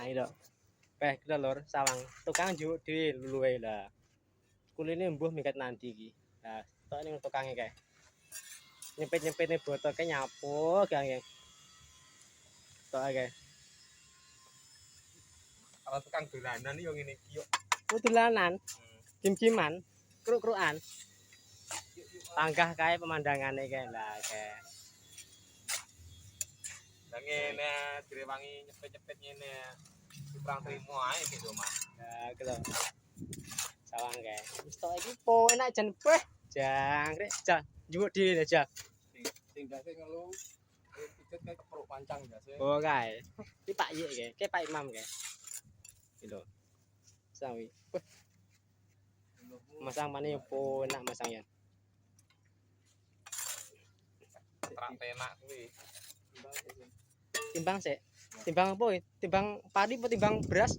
Nah, itu. Peh kita lur sawang tukang juk dhewe luwe lah. Kuline mbuh minggat nanti iki. Nah, tok ning tukange kae. Nyepit-nyepitne botoke nyapu gange. Tok kae. Kalau tukang dolanan yo ngene iki yo. Dolanan. Gim-giman, kruk-krukan. Panggah kae pemandangane kae lah kae. Lah ngene direwangi nyepet-nyepet ngene. Kurang trimo ae iki Mas. Ya, gitu. Sawang kae. Wis tok iki po enak jan peh. Jangkrik, jan njupuk dhewe aja. Sing dase ngelu pijet kayak kepruk pancang dase. Oh kae. Iki Pak Yik kae, kae Pak Imam kae. Gitu. Sawi. Masang mana po enak masangnya. Terak penak kuwi. Timbang sik. Timbang apa? Timbang padi apa timbang beras?